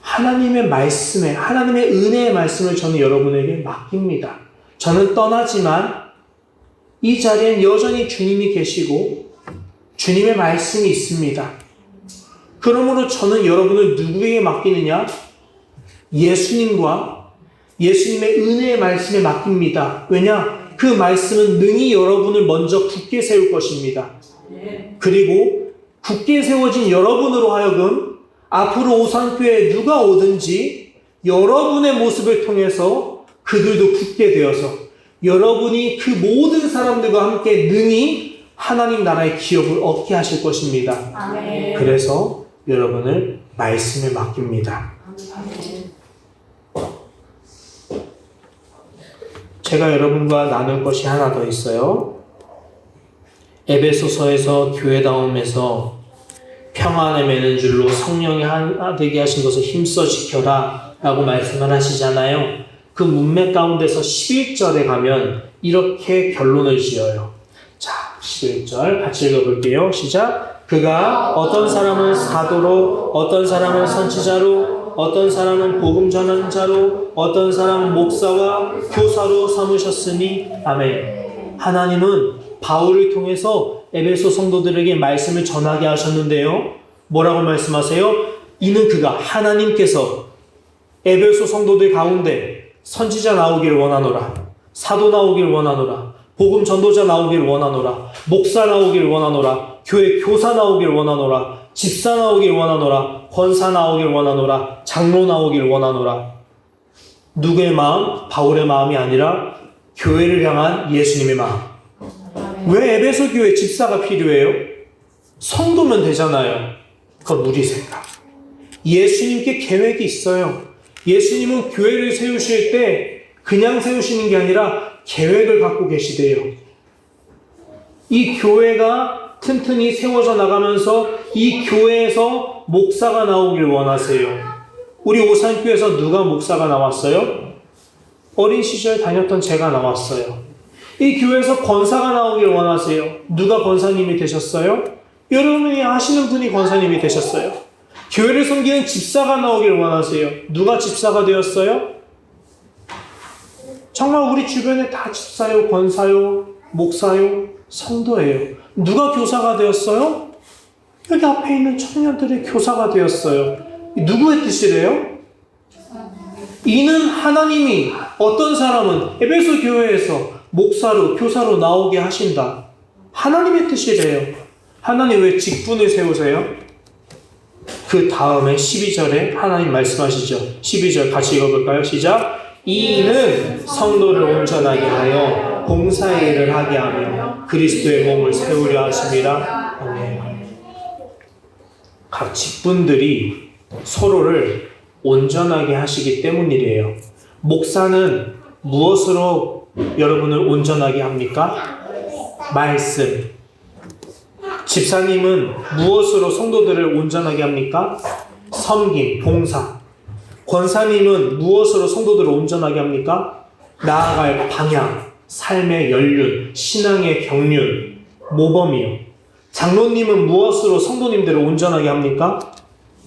Speaker 1: 하나님의 말씀에, 하나님의 은혜의 말씀을 저는 여러분에게 맡깁니다. 저는 떠나지만 이 자리엔 여전히 주님이 계시고 주님의 말씀이 있습니다. 그러므로 저는 여러분을 누구에게 맡기느냐? 예수님과 예수님의 은혜의 말씀에 맡깁니다. 왜냐? 그 말씀은 능히 여러분을 먼저 굳게 세울 것입니다. 그리고 굳게 세워진 여러분으로 하여금 앞으로 오산교회에 누가 오든지 여러분의 모습을 통해서 그들도 굳게 되어서 여러분이 그 모든 사람들과 함께 능히 하나님 나라의 기업을 얻게 하실 것입니다.
Speaker 2: 아멘.
Speaker 1: 그래서 여러분을 말씀에 맡깁니다. 제가 여러분과 나눌 것이 하나 더 있어요. 에베소서에서 교회다움에서 평안에 매는 줄로 성령이 하나 되게 하신 것을 힘써 지켜라 라고 말씀을 하시잖아요. 그 문맥 가운데서 11절에 가면 이렇게 결론을 지어요. 자, 11절 같이 읽어볼게요. 시작. 그가 어떤 사람은 사도로, 어떤 사람은 선지자로, 어떤 사람은 복음 전하는 자로, 어떤 사람은 목사와 교사로 삼으셨으니 아멘. 하나님은 바울을 통해서 에베소 성도들에게 말씀을 전하게 하셨는데요. 뭐라고 말씀하세요? 이는 그가 하나님께서 에베소 성도들 가운데 선지자 나오기를 원하노라, 사도 나오기를 원하노라, 복음 전도자 나오기를 원하노라, 목사 나오기를 원하노라, 교회 교사 나오기를 원하노라, 집사 나오기를 원하노라, 권사 나오기를 원하노라, 장로 나오기를 원하노라. 누구의 마음? 바울의 마음이 아니라 교회를 향한 예수님의 마음. 왜 에베소 교회 집사가 필요해요? 성도면 되잖아요. 그건 우리 생각. 예수님께 계획이 있어요. 예수님은 교회를 세우실 때 그냥 세우시는 게 아니라 계획을 갖고 계시대요. 이 교회가 튼튼히 세워져 나가면서 이 교회에서 목사가 나오길 원하세요. 우리 오산교회에서 누가 목사가 나왔어요? 어린 시절 다녔던 제가 나왔어요. 이 교회에서 권사가 나오길 원하세요. 누가 권사님이 되셨어요? 여러분이 아시는 분이 권사님이 되셨어요. 교회를 섬기는 집사가 나오길 원하세요. 누가 집사가 되었어요? 정말 우리 주변에 다 집사요, 권사요, 목사요, 성도예요. 누가 교사가 되었어요? 여기 앞에 있는 청년들이 교사가 되었어요. 누구의 뜻이래요? 이는 하나님이 어떤 사람은 에베소 교회에서 목사로, 교사로 나오게 하신다. 하나님의 뜻이래요. 하나님 왜 직분을 세우세요? 그 다음에 12절에 하나님 말씀하시죠. 12절 같이 읽어볼까요? 시작. 이는 성도를 온전하게 하여 봉사의 일을 하게 하며 그리스도의 몸을 세우려 하심이라. 아멘. 각 직분들이 서로를 온전하게 하시기 때문이래요. 목사는 무엇으로 여러분을 온전하게 합니까? 말씀. 집사님은 무엇으로 성도들을 온전하게 합니까? 섬김, 봉사. 권사님은 무엇으로 성도들을 온전하게 합니까? 나아갈 방향, 삶의 연륜, 신앙의 경륜, 모범이요. 장로님은 무엇으로 성도님들을 온전하게 합니까?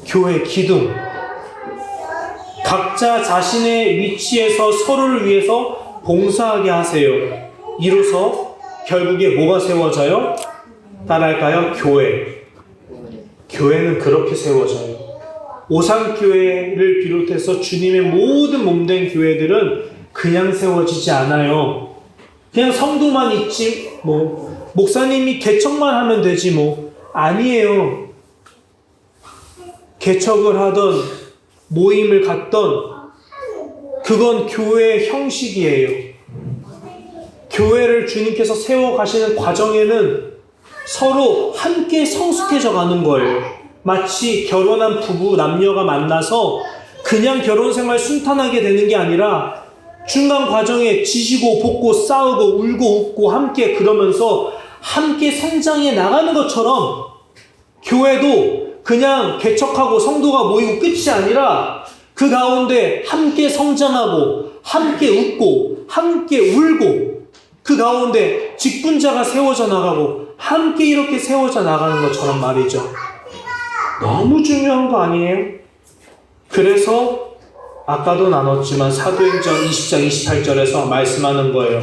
Speaker 1: 교회 기둥. 각자 자신의 위치에서 서로를 위해서 봉사하게 하세요. 이로써 결국에 뭐가 세워져요? 따라할까요? 교회. 교회는 그렇게 세워져요. 오산교회를 비롯해서 주님의 모든 몸된 교회들은 그냥 세워지지 않아요. 그냥 성도만 있지, 목사님이 개척만 하면 되지, 아니에요. 개척을 하던, 모임을 갖던, 그건 교회의 형식이에요. 교회를 주님께서 세워가시는 과정에는 서로 함께 성숙해져 가는 거예요. 마치 결혼한 부부, 남녀가 만나서 그냥 결혼 생활 순탄하게 되는 게 아니라 중간 과정에 지지고 볶고 싸우고 울고 웃고 함께 그러면서 함께 성장해 나가는 것처럼 교회도 그냥 개척하고 성도가 모이고 끝이 아니라 그 가운데 함께 성장하고 함께 웃고 함께 울고 그 가운데 직분자가 세워져 나가고 함께 이렇게 세워져 나가는 것처럼 말이죠. 너무 중요한 거 아니에요? 그래서 아까도 나눴지만 사도행전 20장 28절에서 말씀하는 거예요.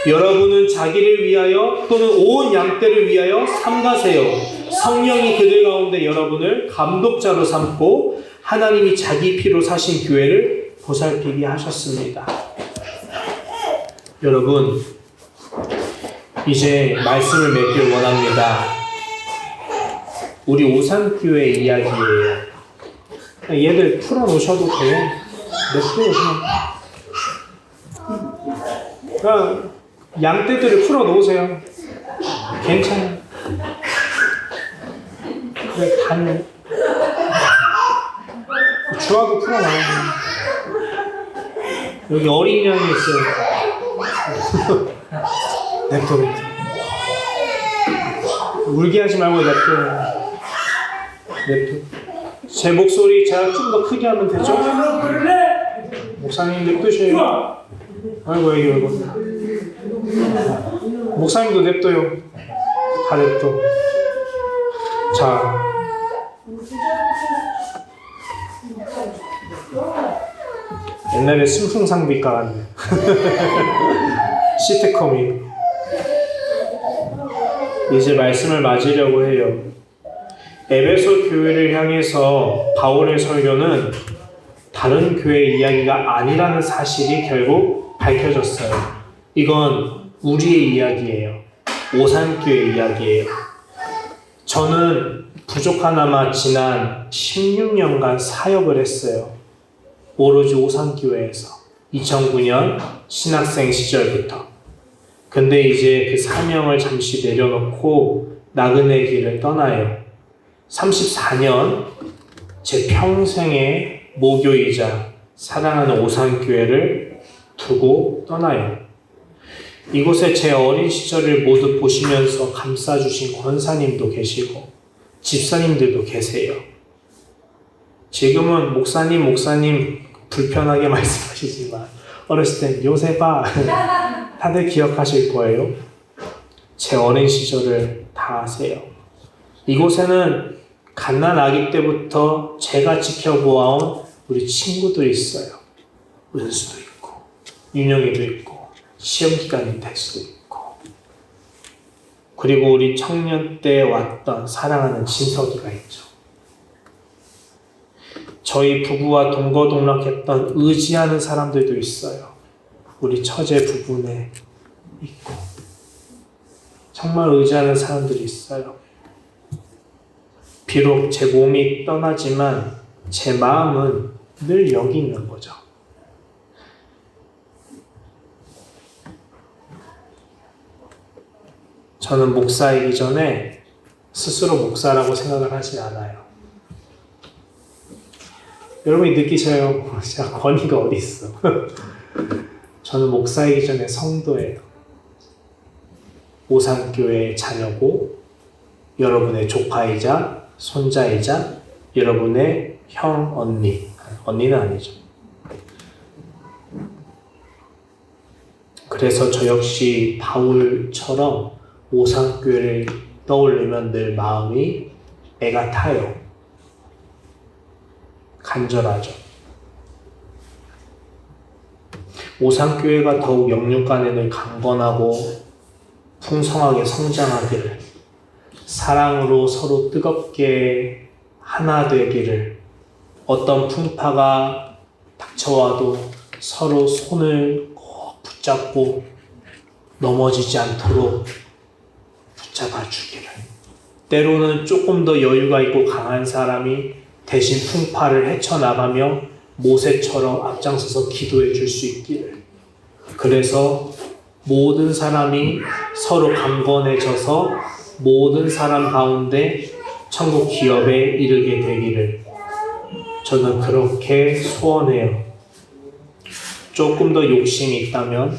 Speaker 1: 여러분은 자기를 위하여 또는 온 양떼를 위하여 삼가세요. 성령이 그들 가운데 여러분을 감독자로 삼고 하나님이 자기 피로 사신 교회를 보살피게 하셨습니다. 여러분, 이제 말씀을 맺길 원합니다. 우리 오산교회 이야기예요. 얘들 풀어놓으셔도 돼요. 냅둬요 그냥. 양떼들을 풀어놓으세요. 괜찮아요. 그래, 단 주하고 풀어놔요. 여기 어린 양이 있어요. 냅둬. 울게 하지 말고 냅둬. 제 목소리 제가 좀 더 크게 하면 되죠? 목사님 냅두셔요. 아이고 이거 목사님도 냅둬요. 다 냅둬. 자, 옛날에 승풍상비과 같네. 시트콤이. 이제 말씀을 맞으려고 해요. 에베소 교회를 향해서 바울의 설교는 다른 교회 이야기가 아니라는 사실이 결국 밝혀졌어요. 이건 우리의 이야기예요. 오산교회 이야기예요. 저는 부족하나마 지난 16년간 사역을 했어요. 오로지 오산교회에서 2009년 신학생 시절부터. 근데 이제 그 사명을 잠시 내려놓고 나그네 길을 떠나요. 34년 제 평생의 모교이자 사랑하는 오산교회를 두고 떠나요. 이곳에 제 어린 시절을 모두 보시면서 감싸주신 권사님도 계시고 집사님들도 계세요. 지금은 목사님 불편하게 말씀하시지만 어렸을 땐 요셉아 다들 기억하실 거예요. 제 어린 시절을 다 아세요. 이곳에는 갓난 아기 때부터 제가 지켜보아온 우리 친구들이 있어요. 은수도 있고 윤영이도 있고 시험기간이 될 수도 있고 그리고 우리 청년 때 왔던 사랑하는 진석이가 있죠. 저희 부부와 동거동락했던 의지하는 사람들도 있어요. 우리 처제 부부네 있고 정말 의지하는 사람들이 있어요. 비록 제 몸이 떠나지만 제 마음은 늘 여기 있는 거죠. 저는 목사이기 전에 스스로 목사라고 생각을 하지 않아요. 여러분이 느끼셔요. 제가 권위가 어디 있어. 저는 목사이기 전에 성도예요. 오산교회의 자녀고 여러분의 조카이자 손자이자 여러분의 형, 언니는 아니죠. 그래서 저 역시 바울처럼 오산교회를 떠올리면 늘 마음이 애가 타요. 간절하죠. 오산교회가 더욱 영육간에 늘 강건하고 풍성하게 성장하기를, 사랑으로 서로 뜨겁게 하나 되기를, 어떤 풍파가 닥쳐와도 서로 손을 꼭 붙잡고 넘어지지 않도록 붙잡아 주기를, 때로는 조금 더 여유가 있고 강한 사람이 대신 풍파를 헤쳐나가며 모세처럼 앞장서서 기도해 줄 수 있기를, 그래서 모든 사람이 서로 강건해져서 모든 사람 가운데 천국 기업에 이르게 되기를 저는 그렇게 소원해요. 조금 더 욕심이 있다면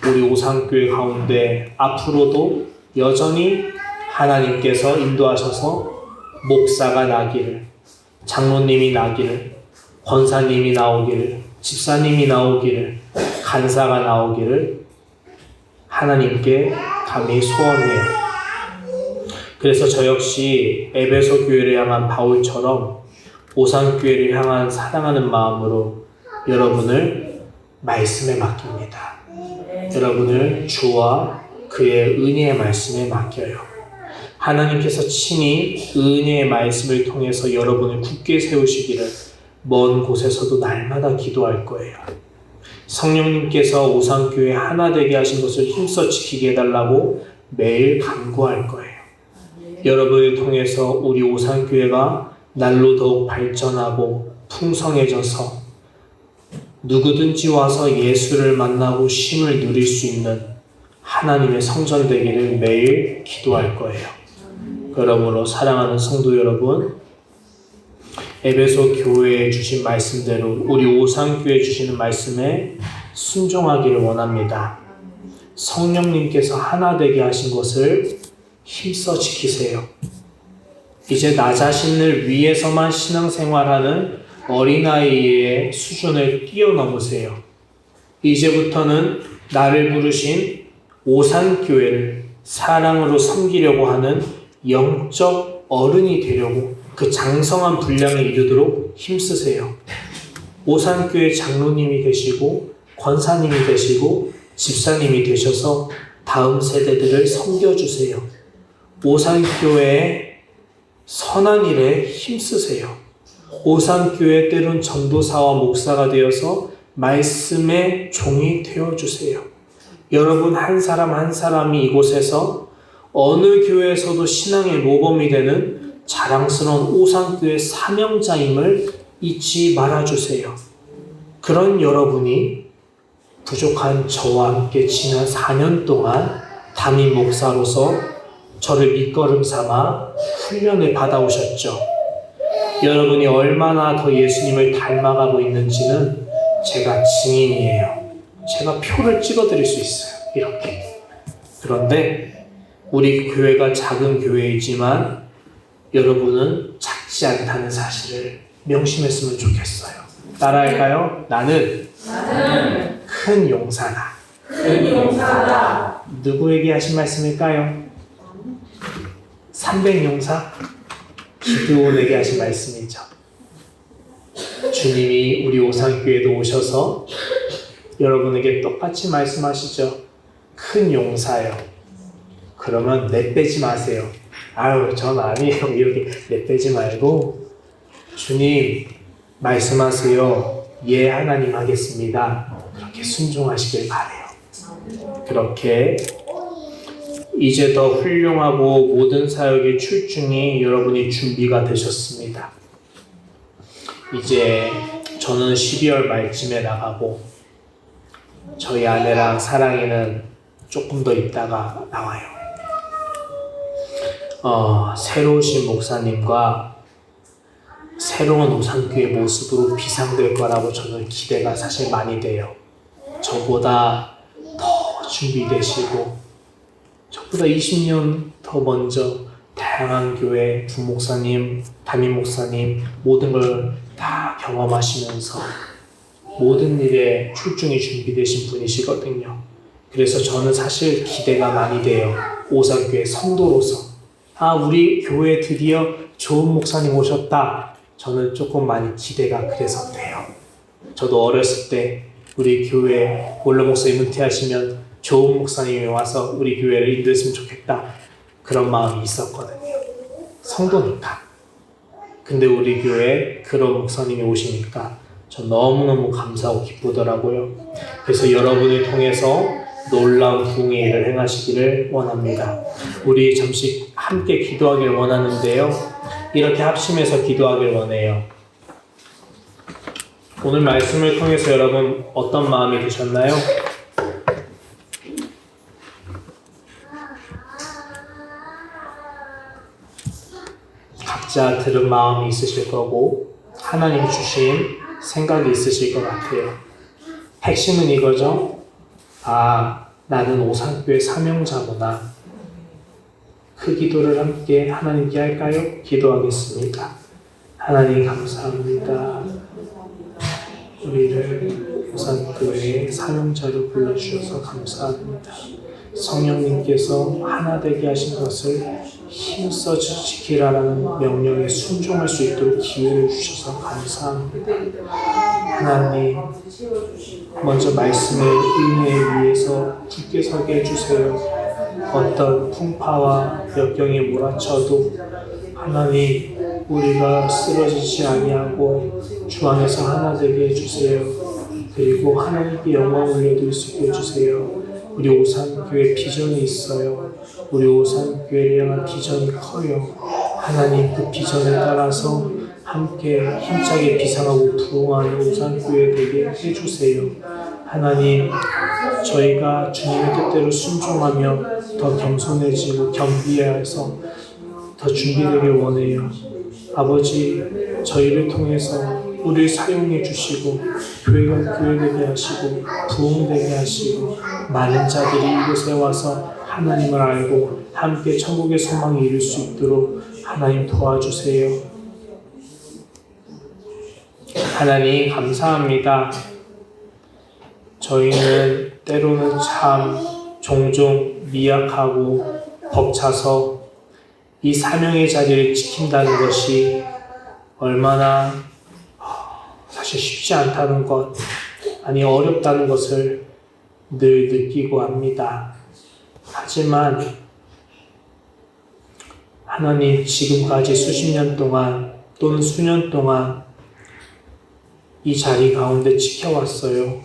Speaker 1: 우리 오산교회 가운데 앞으로도 여전히 하나님께서 인도하셔서 목사가 나기를, 장로님이 나기를, 권사님이 나오기를, 집사님이 나오기를, 간사가 나오기를 하나님께 감히 소원해요. 그래서 저 역시 에베소 교회를 향한 바울처럼 오산교회를 향한 사랑하는 마음으로 여러분을 말씀에 맡깁니다. 여러분을 주와 그의 은혜의 말씀에 맡겨요. 하나님께서 친히 은혜의 말씀을 통해서 여러분을 굳게 세우시기를 먼 곳에서도 날마다 기도할 거예요. 성령님께서 오산교회 하나 되게 하신 것을 힘써 지키게 해달라고 매일 간구할 거예요. 여러분을 통해서 우리 오산교회가 날로 더욱 발전하고 풍성해져서 누구든지 와서 예수를 만나고 쉼을 누릴 수 있는 하나님의 성전 되기를 매일 기도할 거예요. 그러므로 사랑하는 성도 여러분, 에베소 교회에 주신 말씀대로 우리 오산교회에 주시는 말씀에 순종하기를 원합니다. 성령님께서 하나 되게 하신 것을 힘써 지키세요. 이제 나 자신을 위해서만 신앙생활하는 어린아이의 수준을 뛰어넘으세요. 이제부터는 나를 부르신 오산교회를 사랑으로 섬기려고 하는 영적 어른이 되려고 그 장성한 분량에 이르도록 힘쓰세요. 오산교회 장로님이 되시고 권사님이 되시고 집사님이 되셔서 다음 세대들을 섬겨주세요. 오산교회의 선한 일에 힘쓰세요. 오산교회 때론 전도사와 목사가 되어서 말씀의 종이 되어주세요. 여러분 한 사람 한 사람이 이곳에서 어느 교회에서도 신앙의 모범이 되는 자랑스러운 오산교회 사명자임을 잊지 말아주세요. 그런 여러분이 부족한 저와 함께 지난 4년 동안 담임 목사로서 저를 밑거름 삼아 훈련을 받아오셨죠. 여러분이 얼마나 더 예수님을 닮아가고 있는지는 제가 증인이에요. 제가 표를 찍어드릴 수 있어요. 이렇게. 그런데 우리 교회가 작은 교회이지만 여러분은 작지 않다는 사실을 명심했으면 좋겠어요. 따라할까요? 나는 큰 용사다. 누구에게 하신 말씀일까요? 300용사? 기드온에게 하신 말씀이죠. 주님이 우리 오산교회도 오셔서 여러분에게 똑같이 말씀하시죠. 큰 용사요. 그러면 내빼지 마세요. 아유, 전 아니에요. 이렇게 내빼지 말고 주님 말씀하세요. 예, 하나님 하겠습니다. 그렇게 순종하시길 바래요. 그렇게 이제 더 훌륭하고 모든 사역의 출중이 여러분이 준비가 되셨습니다. 이제 저는 12월 말쯤에 나가고 저희 아내랑 사랑이는 조금 더 있다가 나와요. 새로 오신 목사님과 새로운 오산교회 모습으로 비상될 거라고 저는 기대가 사실 많이 돼요. 저보다 더 준비되시고 저보다 20년 더 먼저 다양한 교회 부목사님, 담임 목사님 모든 걸 다 경험하시면서 모든 일에 출중이 준비되신 분이시거든요. 그래서 저는 사실 기대가 많이 돼요. 오산교회 성도로서. 우리 교회에 드디어 좋은 목사님 오셨다. 저는 조금 많이 기대가 그래서 돼요. 저도 어렸을 때 우리 교회 원로 목사님 은퇴하시면 좋은 목사님이 와서 우리 교회를 인도했으면 좋겠다. 그런 마음이 있었거든요. 성도니까. 근데 우리 교회에 그런 목사님이 오시니까 저 너무너무 감사하고 기쁘더라고요. 그래서 여러분을 통해서 놀라운 부흥의 일을 행하시기를 원합니다. 우리 잠시 함께 기도하길 원하는데요. 이렇게 합심해서 기도하길 원해요. 오늘 말씀을 통해서 여러분 어떤 마음이 드셨나요? 각자 들은 마음이 있으실 거고 하나님이 주신 생각이 있으실 것 같아요. 핵심은 이거죠. 나는 오산교회 사명자구나. 그 기도를 함께 하나님께 할까요? 기도하겠습니다. 하나님 감사합니다. 우리를 우산교회의 사명자로 불러주셔서 감사합니다. 성령님께서 하나 되게 하신 것을 힘써 지키라라는 명령에 순종할 수 있도록 기회를 주셔서 감사합니다. 하나님, 먼저 말씀의 은혜에 위해서 굳게 서게 해주세요. 어떤 풍파와 역경에 몰아쳐도 하나님, 우리가 쓰러지지 아니하고 주 안에서 하나 되게 해주세요. 그리고 하나님께 영광 올려드릴 수 있게 해주세요. 우리 오산교회 비전이 있어요. 우리 오산교회를 향한 비전이 커요. 하나님, 그 비전에 따라서 함께 힘차게 비상하고 부흥하는 오산교회 되게 해주세요. 하나님, 저희가 주님의 뜻대로 순종하며 더 겸손해지고 겸비해서 더 준비되길 원해요. 아버지, 저희를 통해서 우리를 사용해 주시고 교회가 교회되게 하시고 부흥되게 하시고 많은 자들이 이곳에 와서 하나님을 알고 함께 천국의 소망에 이룰 수 있도록 하나님 도와주세요. 하나님 감사합니다. 저희는 때로는 참 종종 미약하고 벅차서 이 사명의 자리를 지킨다는 것이 얼마나 사실 쉽지 않다는 것, 아니 어렵다는 것을 늘 느끼고 합니다. 하지만 하나님, 지금까지 수십 년 동안 또는 수년 동안 이 자리 가운데 지켜왔어요.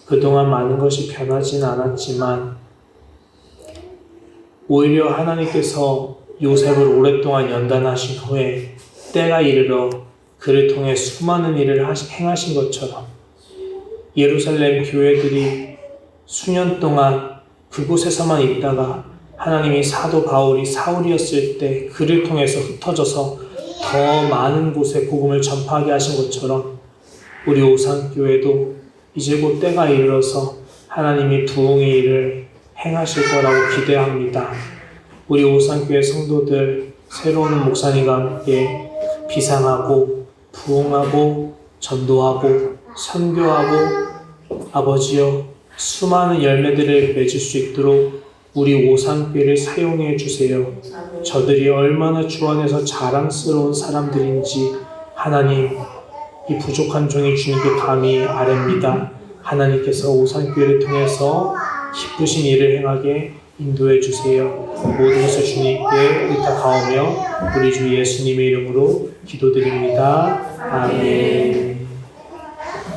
Speaker 1: 그동안 많은 것이 변하진 않았지만 오히려 하나님께서 요셉을 오랫동안 연단하신 후에 때가 이르러 그를 통해 수많은 일을 행하신 것처럼 예루살렘 교회들이 수년 동안 그곳에서만 있다가 하나님이 사도 바울이 사울이었을 때 그를 통해서 흩어져서 더 많은 곳에 복음을 전파하게 하신 것처럼 우리 오산교회도 이제 곧 때가 이르러서 하나님이 부흥의 일을 행하실 거라고 기대합니다. 우리 오산교회 성도들 새로운 목사님과 함께 비상하고 부흥하고 전도하고 선교하고 아버지여 수많은 열매들을 맺을 수 있도록 우리 오산교회를 사용해 주세요. 저들이 얼마나 주 안에서 자랑스러운 사람들인지 하나님, 이 부족한 종이 주님께 감히 아뢰입니다. 하나님께서 오산교회를 통해서 기쁘신 일을 행하게 인도해 주세요. 모든 것을 주님께 의탁하오며 우리 주 예수님의 이름으로 기도드립니다. 아멘.